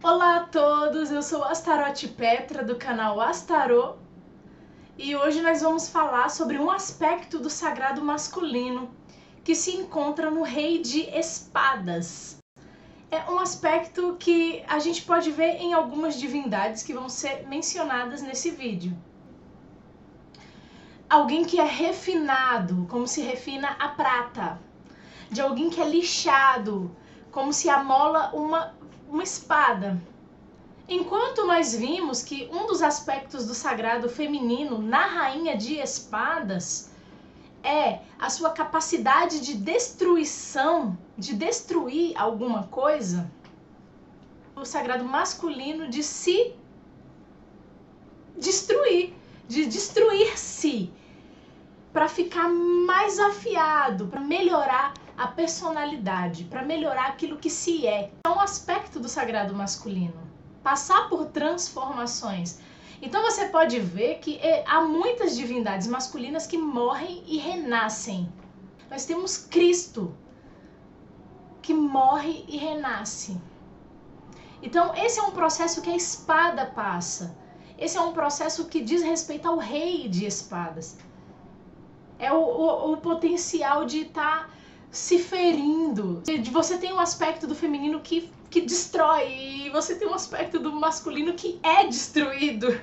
Olá a todos, eu sou Astaroth Petra do canal Astarô e hoje nós vamos falar sobre um aspecto do sagrado masculino que se encontra no Rei de Espadas. É um aspecto que a gente pode ver em algumas divindades que vão ser mencionadas nesse vídeo. Alguém que é refinado, como se refina a prata. De alguém que é lixado, como se amola uma espada. Enquanto nós vimos que um dos aspectos do sagrado feminino na Rainha de Espadas é a sua capacidade de destruição, de destruir alguma coisa, o sagrado masculino de se destruir, de destruir-se, para ficar mais afiado, para melhorar a personalidade, para melhorar aquilo que se é. É um aspecto do sagrado masculino. Passar por transformações. Então você pode ver que há muitas divindades masculinas que morrem e renascem. Nós temos Cristo, que morre e renasce. Então esse é um processo que a espada passa. Esse é um processo que diz respeito ao Rei de Espadas. É o potencial de estar se ferindo. De você tem um aspecto do feminino que destrói e você tem um aspecto do masculino que é destruído.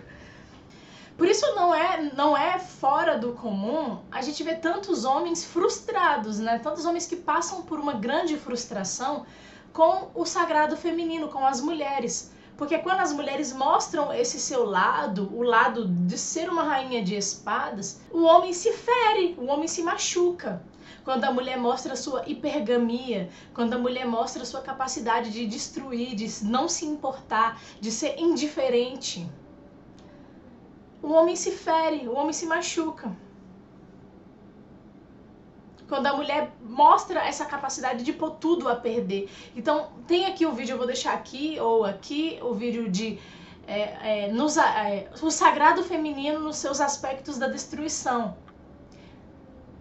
Por isso não é fora do comum a gente ver tantos homens frustrados, né? Tantos homens que passam por uma grande frustração com o sagrado feminino, com as mulheres. Porque quando as mulheres mostram esse seu lado, o lado de ser uma rainha de espadas, o homem se fere, o homem se machuca. Quando a mulher mostra a sua hipergamia, quando a mulher mostra a sua capacidade de destruir, de não se importar, de ser indiferente, o homem se fere, o homem se machuca. Quando a mulher mostra essa capacidade de pôr tudo a perder. Então, tem aqui o vídeo, eu vou deixar aqui ou aqui, o vídeo de o sagrado feminino nos seus aspectos da destruição.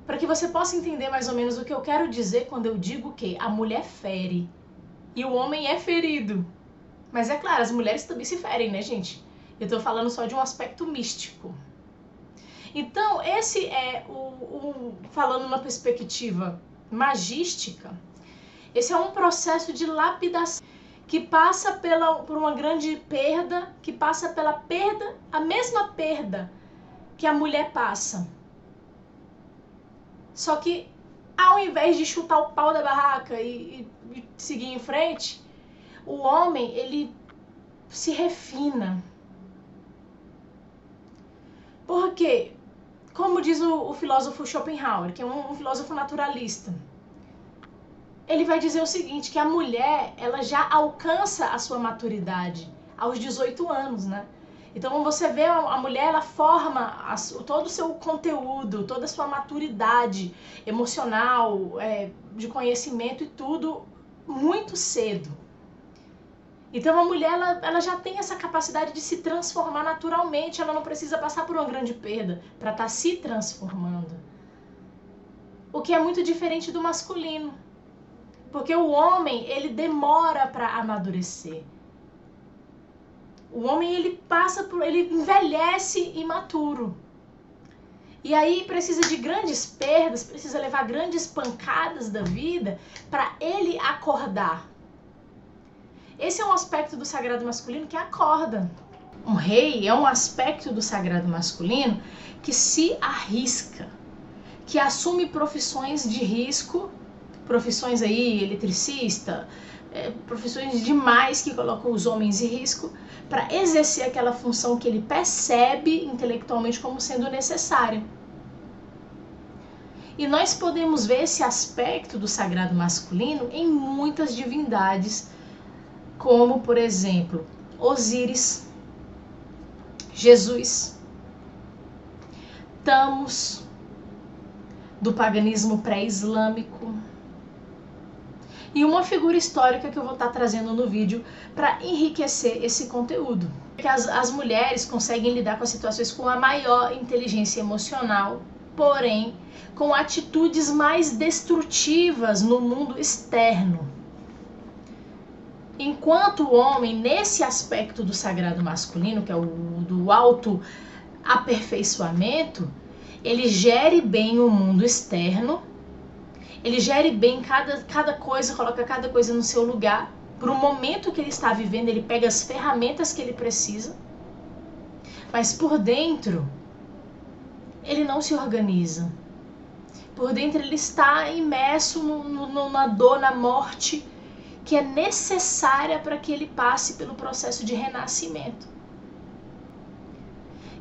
Para que você possa entender mais ou menos o que eu quero dizer quando eu digo que a mulher fere e o homem é ferido. Mas é claro, as mulheres também se ferem, né, gente? Eu tô falando só de um aspecto místico. Então, esse é falando numa perspectiva magística, esse é um processo de lapidação que passa por uma grande perda, que passa pela perda, a mesma perda que a mulher passa. Só que, ao invés de chutar o pau da barraca e seguir em frente, o homem, ele se refina. Por quê? Como diz o filósofo Schopenhauer, que é um filósofo naturalista, ele vai dizer o seguinte, que a mulher, ela já alcança a sua maturidade aos 18 anos, né? Então, você vê a mulher, ela forma todo o seu conteúdo, toda a sua maturidade emocional, de conhecimento e tudo, muito cedo. Então, a mulher, ela já tem essa capacidade de se transformar naturalmente, ela não precisa passar por uma grande perda para estar se transformando. O que é muito diferente do masculino. Porque o homem, ele demora para amadurecer. O homem, ele envelhece imaturo. E aí precisa de grandes perdas, precisa levar grandes pancadas da vida para ele acordar. Esse é um aspecto do sagrado masculino que acorda. Um rei é um aspecto do sagrado masculino que se arrisca, que assume profissões de risco, profissões aí, eletricista, profissões demais que colocam os homens em risco para exercer aquela função que ele percebe intelectualmente como sendo necessária. E nós podemos ver esse aspecto do sagrado masculino em muitas divindades, como, por exemplo, Osíris, Jesus, Thamus, do paganismo pré-islâmico, e uma figura histórica que eu vou estar trazendo no vídeo para enriquecer esse conteúdo. Porque as mulheres conseguem lidar com as situações com a maior inteligência emocional, porém com atitudes mais destrutivas no mundo externo. Enquanto o homem, nesse aspecto do sagrado masculino, que é o do autoaperfeiçoamento, ele gere bem o mundo externo, ele gere bem cada coisa, coloca cada coisa no seu lugar. Para o momento que ele está vivendo, ele pega as ferramentas que ele precisa, mas por dentro, ele não se organiza. Por dentro ele está imerso na dor, na morte, que é necessária para que ele passe pelo processo de renascimento.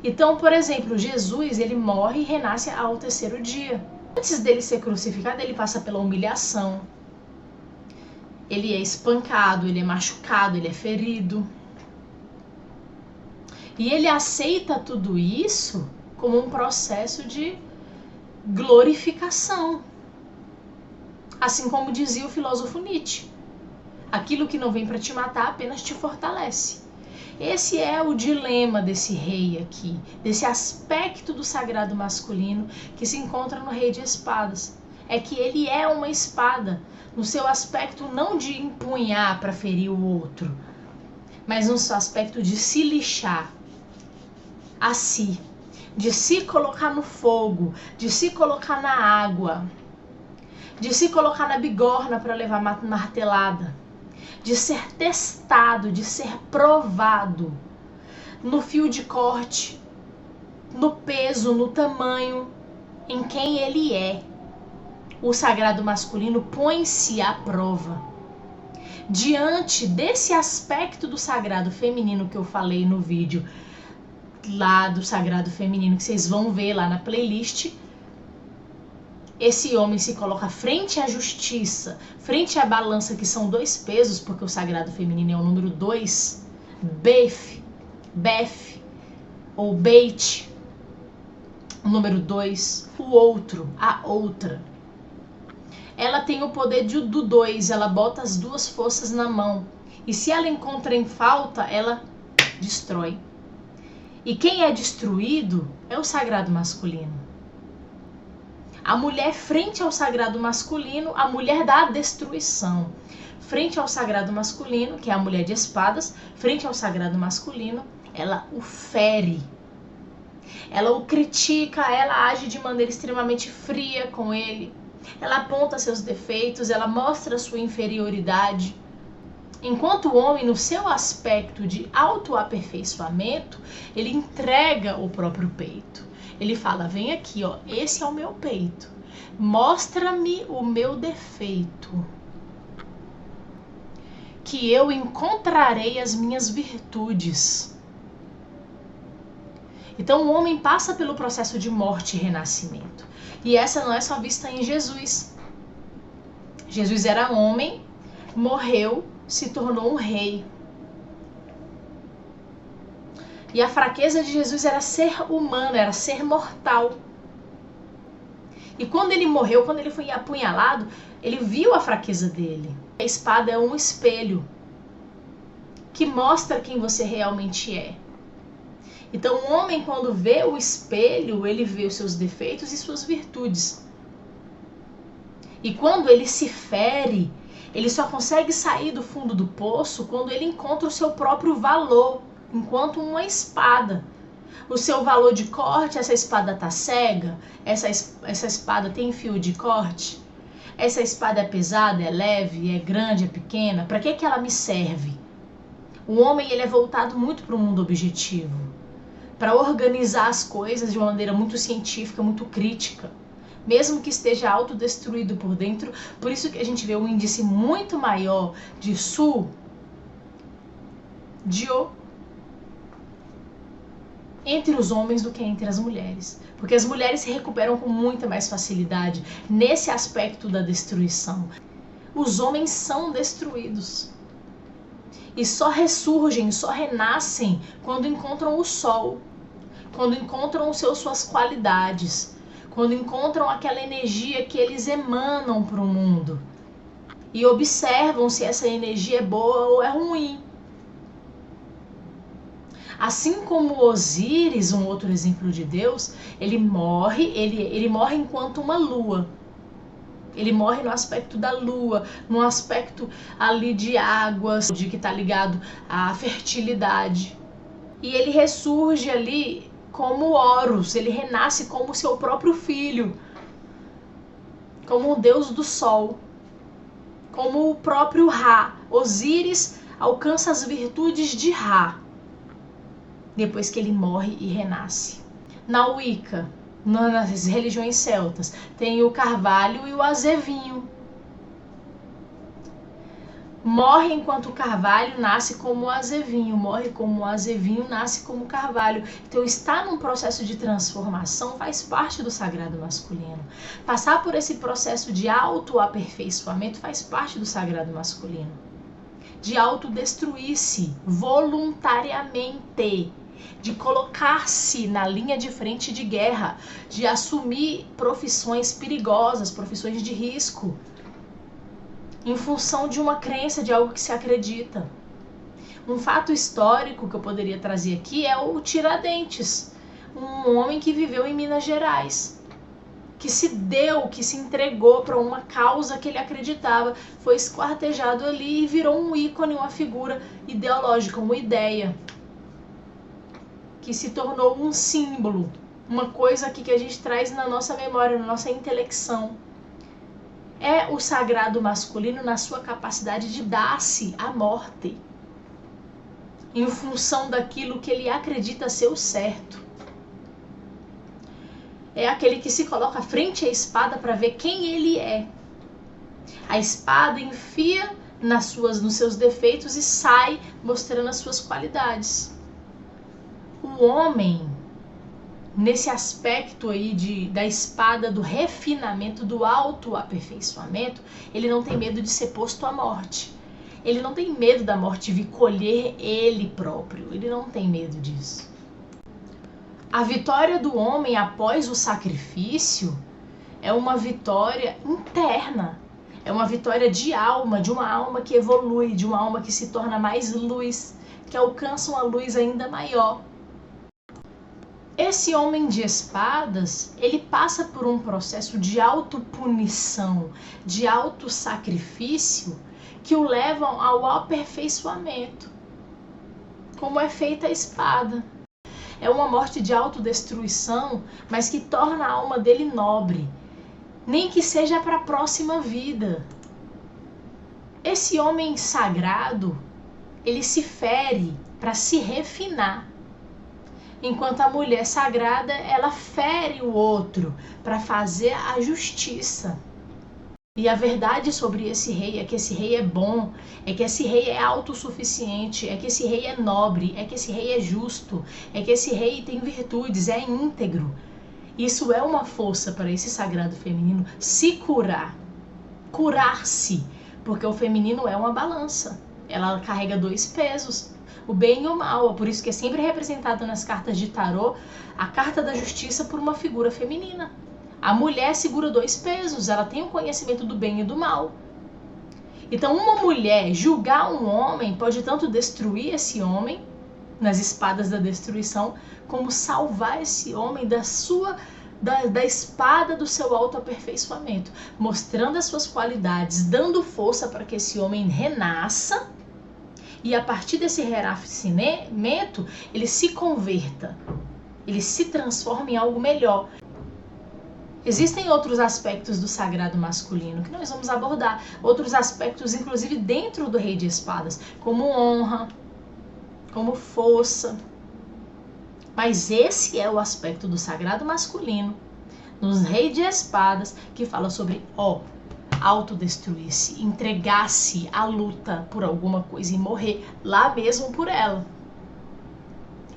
Então, por exemplo, Jesus, ele morre e renasce ao terceiro dia. Antes dele ser crucificado, ele passa pela humilhação. Ele é espancado, ele é machucado, ele é ferido. E ele aceita tudo isso como um processo de glorificação. Assim como dizia o filósofo Nietzsche. Aquilo que não vem para te matar apenas te fortalece. Esse é o dilema desse rei aqui, desse aspecto do sagrado masculino que se encontra no Rei de Espadas. É que ele é uma espada, no seu aspecto não de empunhar para ferir o outro, mas no seu aspecto de se lixar a si, de se colocar no fogo, de se colocar na água, de se colocar na bigorna para levar martelada, de ser testado, de ser provado no fio de corte, no peso, no tamanho, em quem ele é. O sagrado masculino põe-se à prova. Diante desse aspecto do sagrado feminino que eu falei no vídeo lá do sagrado feminino, que vocês vão ver lá na playlist, esse homem se coloca frente à justiça, frente à balança, que são dois pesos, porque o sagrado feminino é o número 2, Beth ou Beit, o número 2, o outro, a outra. Ela tem o poder do 2, ela bota as duas forças na mão, e se ela encontra em falta, ela destrói. E quem é destruído é o sagrado masculino. A mulher frente ao sagrado masculino, a mulher da destruição. Frente ao sagrado masculino, que é a mulher de espadas, frente ao sagrado masculino, ela o fere. Ela o critica, ela age de maneira extremamente fria com ele. Ela aponta seus defeitos, ela mostra sua inferioridade. Enquanto o homem, no seu aspecto de autoaperfeiçoamento, ele entrega o próprio peito. Ele fala, vem aqui, ó, esse é o meu peito. Mostra-me o meu defeito, que eu encontrarei as minhas virtudes. Então o homem passa pelo processo de morte e renascimento. E essa não é só vista em Jesus. Jesus era homem, morreu, se tornou um rei. E a fraqueza de Jesus era ser humano, era ser mortal. E quando ele morreu, quando ele foi apunhalado, ele viu a fraqueza dele. A espada é um espelho que mostra quem você realmente é. Então o homem, quando vê o espelho, ele vê os seus defeitos e suas virtudes. E quando ele se fere, ele só consegue sair do fundo do poço quando ele encontra o seu próprio valor, enquanto uma espada. O seu valor de corte, essa espada tá cega? Essa espada tem fio de corte? Essa espada é pesada, é leve, é grande, é pequena? Para que ela me serve? O homem, ele é voltado muito para o mundo objetivo, para organizar as coisas de uma maneira muito científica, muito crítica, mesmo que esteja autodestruído por dentro. Por isso que a gente vê um índice muito maior de entre os homens do que entre as mulheres. Porque as mulheres se recuperam com muita mais facilidade nesse aspecto da destruição. Os homens são destruídos. E só ressurgem, só renascem quando encontram o sol, quando encontram suas qualidades, quando encontram aquela energia que eles emanam para o mundo e observam se essa energia é boa ou é ruim. Assim como Osíris, um outro exemplo de Deus, ele morre enquanto uma lua. Ele morre no aspecto da lua, no aspecto ali de águas, de que está ligado à fertilidade. E ele ressurge ali como Horus, ele renasce como seu próprio filho, como o deus do sol, como o próprio Ra. Osíris alcança as virtudes de Ra, depois que ele morre e renasce. Na Wicca, nas religiões celtas, tem o carvalho e o azevinho. Morre enquanto o carvalho nasce como o azevinho, morre como o azevinho nasce como o carvalho. Então, estar num processo de transformação faz parte do sagrado masculino. Passar por esse processo de autoaperfeiçoamento faz parte do sagrado masculino. De autodestruir-se voluntariamente, de colocar-se na linha de frente de guerra, de assumir profissões perigosas, profissões de risco, em função de uma crença, de algo que se acredita. Um fato histórico que eu poderia trazer aqui é o Tiradentes, um homem que viveu em Minas Gerais, que se deu, que se entregou para uma causa que ele acreditava, foi esquartejado ali e virou um ícone, uma figura ideológica, uma ideia, que se tornou um símbolo, uma coisa aqui que a gente traz na nossa memória, na nossa intelecção. É o sagrado masculino na sua capacidade de dar-se à morte, em função daquilo que ele acredita ser o certo. É aquele que se coloca frente à espada para ver quem ele é. A espada enfia nos seus defeitos e sai mostrando as suas qualidades. O homem, nesse aspecto aí da espada, do refinamento, do autoaperfeiçoamento, ele não tem medo de ser posto à morte. Ele não tem medo da morte vir colher ele próprio. Ele não tem medo disso. A vitória do homem após o sacrifício é uma vitória interna. É uma vitória de alma, de uma alma que evolui, de uma alma que se torna mais luz, que alcança uma luz ainda maior. Esse homem de espadas, ele passa por um processo de autopunição, de autossacrifício, que o levam ao aperfeiçoamento. Como é feita a espada. É uma morte de autodestruição, mas que torna a alma dele nobre, nem que seja para a próxima vida. Esse homem sagrado, ele se fere para se refinar. Enquanto a mulher sagrada, ela fere o outro para fazer a justiça. E a verdade sobre esse rei é que esse rei é bom, é que esse rei é autossuficiente, é que esse rei é nobre, é que esse rei é justo, é que esse rei tem virtudes, é íntegro. Isso é uma força para esse sagrado feminino se curar, curar-se, porque o feminino é uma balança, ela carrega dois pesos. O bem e o mal, por isso que é sempre representado nas cartas de tarô a carta da justiça por uma figura feminina. A mulher segura dois pesos, ela tem o conhecimento do bem e do mal. Então uma mulher julgar um homem pode tanto destruir esse homem nas espadas da destruição, como salvar esse homem da espada do seu autoaperfeiçoamento, mostrando as suas qualidades, dando força para que esse homem renasça. E a partir desse renascimento, ele se converta, ele se transforma em algo melhor. Existem outros aspectos do sagrado masculino que nós vamos abordar, outros aspectos, inclusive dentro do Rei de Espadas, como honra, como força. Mas esse é o aspecto do sagrado masculino, nos Rei de Espadas, que fala sobre autodestruir-se, entregar-se à luta por alguma coisa e morrer lá mesmo por ela.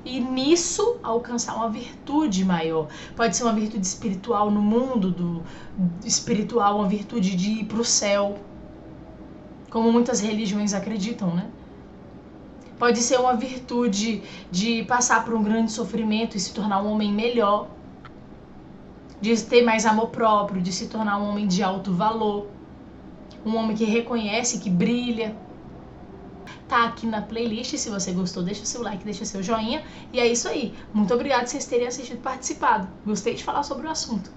E nisso alcançar uma virtude maior. Pode ser uma virtude espiritual no mundo do espiritual, uma virtude de ir para o céu, como muitas religiões acreditam, né? Pode ser uma virtude de passar por um grande sofrimento e se tornar um homem melhor, de ter mais amor próprio, de se tornar um homem de alto valor, um homem que reconhece, que brilha. Tá aqui na playlist, se você gostou, deixa o seu like, deixa o seu joinha, e é isso aí. Muito obrigada por vocês terem assistido e participado. Gostei de falar sobre o assunto.